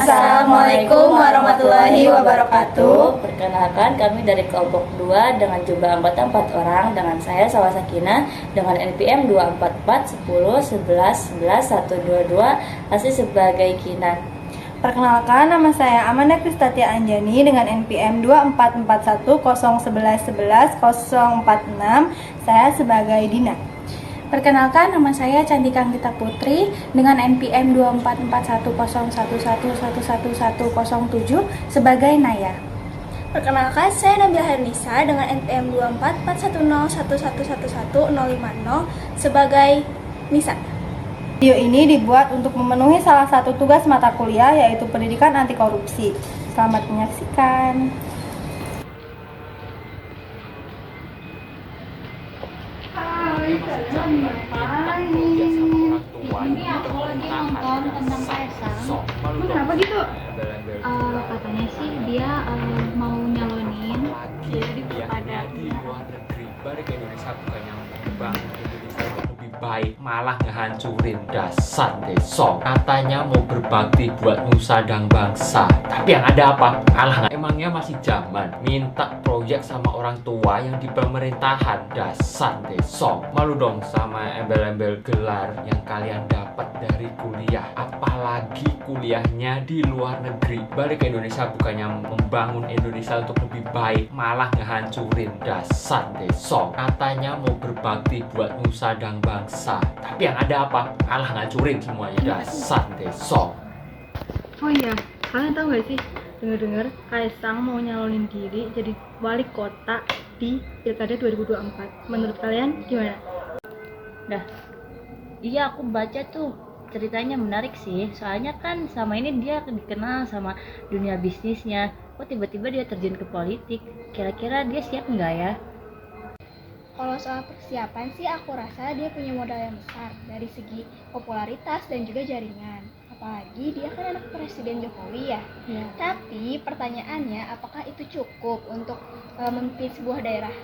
Assalamualaikum warahmatullahi wabarakatuh. Perkenalkan, kami dari kelompok 2 dengan jumlah anggota 4 orang dengan saya Salwa Sakinah dengan NPM 244 10 11 11 122 asli sebagai Kinan. Perkenalkan, nama saya Amanda Kristatia Anjani dengan NPM 2441 011 11 046. Saya sebagai Dina. Perkenalkan, nama saya Candika Anggita Putri dengan NPM 244111111107 sebagai Naya. Perkenalkan, saya Nabila Hernisa dengan NPM 244111111050 sebagai Nisa. Video ini dibuat untuk memenuhi salah satu tugas mata kuliah, yaitu pendidikan anti korupsi. Selamat menyaksikan. Ini aku lagi nonton tentang Kaisang. Kenapa gitu? Katanya sih dia mau nyalonin jadi ada di luar negeri balik Indonesia bukan yang bangun Indonesia lebih baik malah ngehancurin dasar besok katanya mau berbakti buat nusa dan bangsa tapi yang ada apa kalah emangnya masih zaman minta proyek sama orang tua yang di pemerintahan dasar besok malu dong sama embel-embel gelar yang kalian dapat dari kuliah apalagi kuliahnya di luar negeri balik ke Indonesia bukannya membangun Indonesia untuk lebih baik malah ngehancurin dasar besok katanya mau berbakti buat nusa dan bangsa tapi yang ada apa kalah ngancurin semuanya dasar besok. Oh iya, kalian tahu gak sih, dengar-dengar Kaisang mau nyalonin diri jadi wali kota di Pilkada 2024. Menurut kalian gimana? Iya, aku baca tuh ceritanya menarik sih. Soalnya kan sama ini dia dikenal sama dunia bisnisnya. Kok tiba-tiba dia terjun ke politik? Kira-kira dia siap nggak ya? Kalau soal persiapan sih aku rasa dia punya modal yang besar dari segi popularitas dan juga jaringan. Apalagi dia kan anak Presiden Jokowi ya. Tapi pertanyaannya apakah itu cukup untuk memimpin sebuah daerah?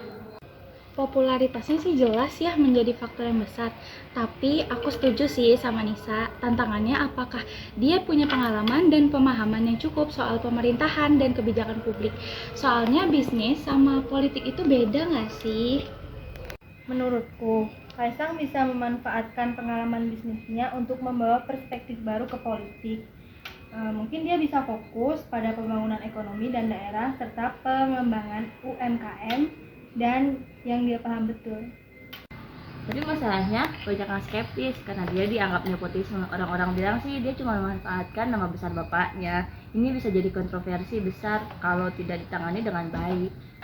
Popularitasnya sih jelas ya menjadi faktor yang besar. Tapi aku setuju sih sama Nisa. Tantangannya apakah dia punya pengalaman dan pemahaman yang cukup soal pemerintahan dan kebijakan publik. Soalnya bisnis sama politik itu beda nggak sih? Menurutku, Kaisang bisa memanfaatkan pengalaman bisnisnya untuk membawa perspektif baru ke politik. Mungkin dia bisa fokus pada pembangunan ekonomi dan daerah serta pengembangan UMKM dan yang dia paham betul. Tapi masalahnya banyak yang skeptis karena dia dianggap nepotisme. Orang-orang bilang sih dia cuma memanfaatkan nama besar bapaknya. Ini bisa jadi kontroversi besar kalau tidak ditangani dengan baik.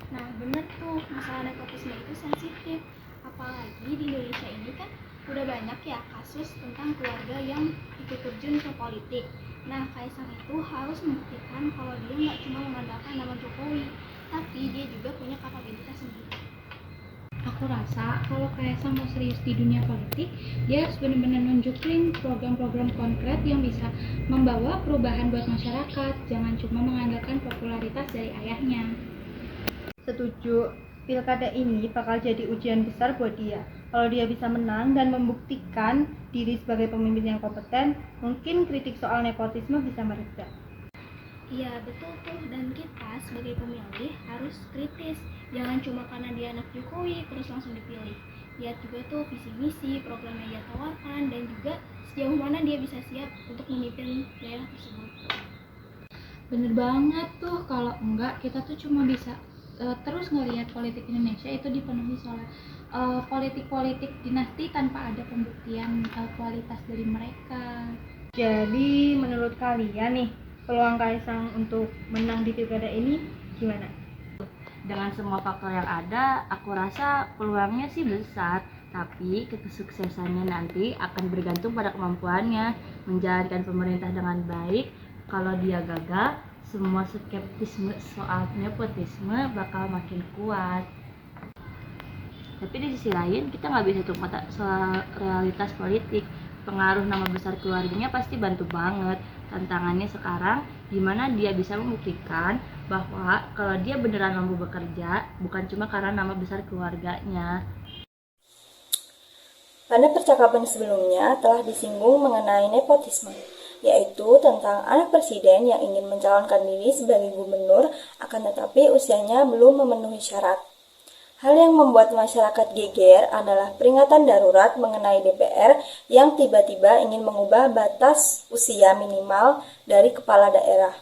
Nah bener tuh, masalah nepotisme itu sensitif. Apalagi di Indonesia ini kan udah banyak ya kasus tentang keluarga yang ikut terjun ke politik. Nah Kaisang itu harus membuktikan kalau dia nggak cuma mengandalkan nama Jokowi, tapi dia juga punya kapabilitas sendiri. Aku rasa kalau Kaisang mau serius di dunia politik, dia harus benar-benar nunjukin program-program konkret yang bisa membawa perubahan buat masyarakat, jangan cuma mengandalkan popularitas dari ayahnya. Setuju, pilkada ini bakal jadi ujian besar buat dia. Kalau dia bisa menang dan membuktikan diri sebagai pemimpin yang kompeten, mungkin kritik soal nepotisme bisa mereda. Iya betul tuh, dan kita sebagai pemilih harus kritis. Jangan cuma karena dia anak Jokowi terus langsung dipilih. Lihat juga tuh visi misi, program yang dia tawarkan, dan juga sejauh mana dia bisa siap untuk memimpin daerah tersebut. Bener banget tuh, kalau enggak kita tuh cuma bisa terus ngelihat politik Indonesia itu dipenuhi oleh politik-politik dinasti tanpa ada pembuktian kualitas dari mereka. Jadi menurut kalian nih, peluang Kaisang untuk menang di pilkada ini gimana? Dengan semua faktor yang ada, aku rasa peluangnya sih besar. Tapi kesuksesannya nanti akan bergantung pada kemampuannya menjalankan pemerintah dengan baik. Kalau dia gagal, semua skeptisme soal nepotisme bakal makin kuat. Tapi di sisi lain, kita nggak bisa tutup mata soal realitas politik. Pengaruh nama besar keluarganya pasti bantu banget. Tantangannya sekarang, gimana dia bisa membuktikan bahwa kalau dia beneran mampu bekerja, bukan cuma karena nama besar keluarganya. Pada percakapan sebelumnya telah disinggung mengenai nepotisme. yaitu tentang anak presiden yang ingin mencalonkan diri sebagai gubernur, akan tetapi usianya belum memenuhi syarat. Hal yang membuat masyarakat geger adalah peringatan darurat mengenai DPR yang tiba-tiba ingin mengubah batas usia minimal dari kepala daerah.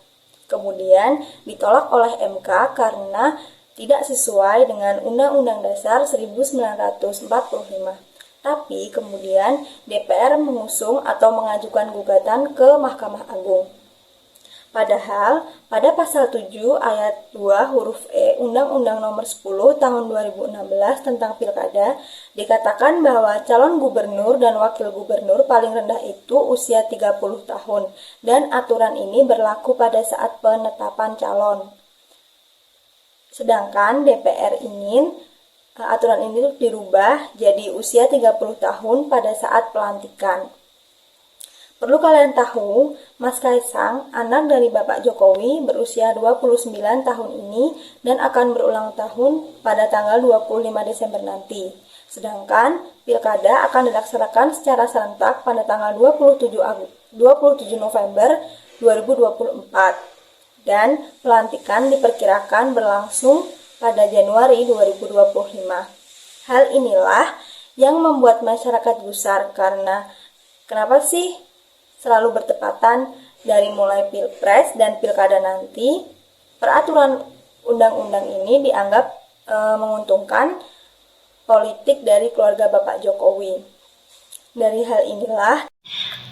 Kemudian ditolak oleh MK karena tidak sesuai dengan Undang-Undang Dasar 1945. Tapi kemudian DPR mengusung atau mengajukan gugatan ke Mahkamah Agung. Padahal pada pasal 7 ayat 2 huruf E Undang-Undang Nomor 10 Tahun 2016 tentang Pilkada dikatakan bahwa calon gubernur dan wakil gubernur paling rendah itu usia 30 tahun dan aturan ini berlaku pada saat penetapan calon. Sedangkan DPR ingin aturan ini dirubah jadi usia 30 tahun pada saat pelantikan. Perlu kalian tahu, Mas Kaisang, anak dari Bapak Jokowi, berusia 29 tahun ini dan akan berulang tahun pada tanggal 25 Desember nanti. Sedangkan Pilkada akan dilaksanakan secara serentak pada tanggal 27 November 2024 dan pelantikan diperkirakan berlangsung pada Januari 2025. Hal inilah yang membuat masyarakat gusar karena kenapa sih selalu bertepatan dari mulai Pilpres dan Pilkada nanti, peraturan undang-undang ini dianggap menguntungkan politik dari keluarga Bapak Jokowi. Dari hal inilah,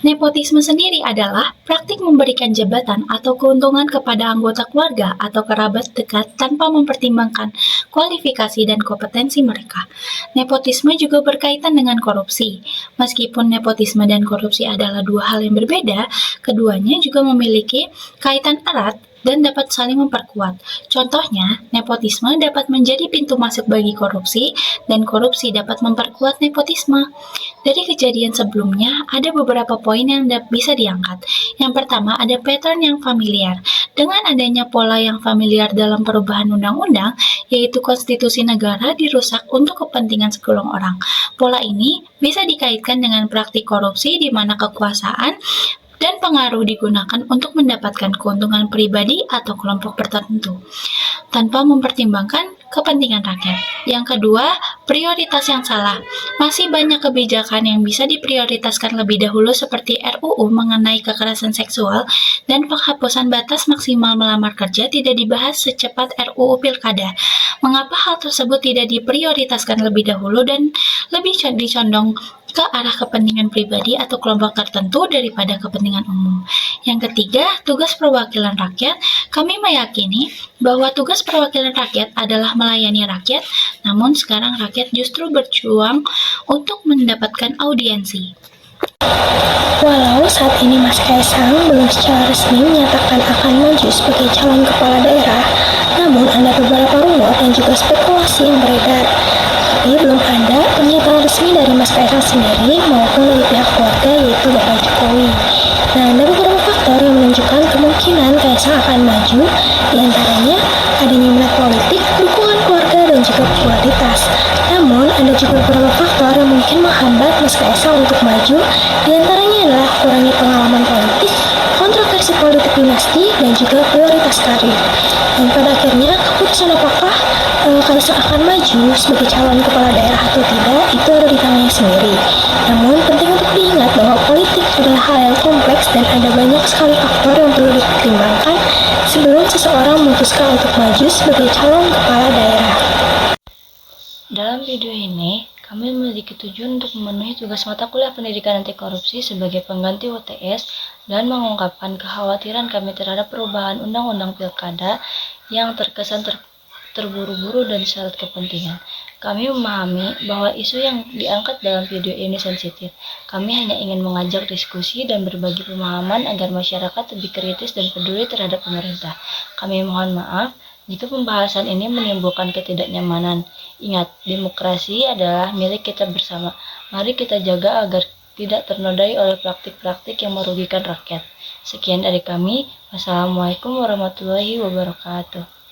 Nepotisme sendiri adalah praktik memberikan jabatan atau keuntungan kepada anggota keluarga atau kerabat dekat tanpa mempertimbangkan kualifikasi dan kompetensi mereka. Nepotisme juga berkaitan dengan korupsi. Meskipun nepotisme dan korupsi adalah dua hal yang berbeda, keduanya juga memiliki kaitan erat dan dapat saling memperkuat. Contohnya, nepotisme dapat menjadi pintu masuk bagi korupsi, dan korupsi dapat memperkuat nepotisme. Dari kejadian sebelumnya, ada beberapa poin yang bisa diangkat. Yang pertama, ada pattern yang familiar. Dengan adanya pola yang familiar dalam perubahan undang-undang, yaitu konstitusi negara dirusak untuk kepentingan segelintir orang. Pola ini bisa dikaitkan dengan praktik korupsi di mana kekuasaan dan pengaruh digunakan untuk mendapatkan keuntungan pribadi atau kelompok tertentu, tanpa mempertimbangkan kepentingan rakyat. Yang kedua, prioritas yang salah. Masih banyak kebijakan yang bisa diprioritaskan lebih dahulu seperti RUU mengenai kekerasan seksual dan penghapusan batas maksimal melamar kerja tidak dibahas secepat RUU Pilkada. Mengapa hal tersebut tidak diprioritaskan lebih dahulu dan lebih dicondong ke arah kepentingan pribadi atau kelompok tertentu daripada kepentingan umum. Yang ketiga, tugas perwakilan rakyat. Kami meyakini bahwa tugas perwakilan rakyat adalah melayani rakyat, namun sekarang rakyat justru berjuang untuk mendapatkan audiensi. Walau saat ini Mas Kaisang belum secara resmi menyatakan akan maju sebagai calon kepala daerah, namun ada beberapa rumor dan juga spekulasi yang beredar. Tapi belum ada pernyataan resmi dari Mas Kaisang sendiri maupun dari pihak keluarga yaitu Bapak Jokowi. Nah, ada beberapa faktor yang menunjukkan kemungkinan Kaisang akan maju, diantaranya adanya minat politik, dukungan keluarga, dan juga popularitas. Namun, ada juga beberapa faktor yang mungkin menghambat Mas Kaisang untuk maju, diantaranya adalah kurangnya pengalaman politik, kontroversi politik dinasti, dan juga prioritas karir. Dan pada akhirnya, keputusan apakah Kaisang akan maju sebagai calon kepala daerah atau tidak, itu ada di tangannya sendiri. Namun, penting untuk diingat bahwa politik adalah hal yang kompleks dan ada banyak sekali faktor yang perlu dipertimbangkan sebelum seseorang memutuskan untuk maju sebagai calon kepala daerah. Dalam video ini, kami memiliki tujuan untuk memenuhi tugas mata kuliah pendidikan anti korupsi sebagai pengganti UTS dan mengungkapkan kekhawatiran kami terhadap perubahan undang-undang pilkada yang terkesan terburu-buru dan syarat kepentingan. Kami memahami bahwa isu yang diangkat dalam video ini sensitif. Kami hanya ingin mengajak diskusi dan berbagi pemahaman agar masyarakat lebih kritis dan peduli terhadap pemerintah. Kami mohon maaf jika pembahasan ini menimbulkan ketidaknyamanan. Ingat, demokrasi adalah milik kita bersama. Mari kita jaga agar tidak ternodai oleh praktik-praktik yang merugikan rakyat. Sekian dari kami. Wassalamualaikum warahmatullahi wabarakatuh.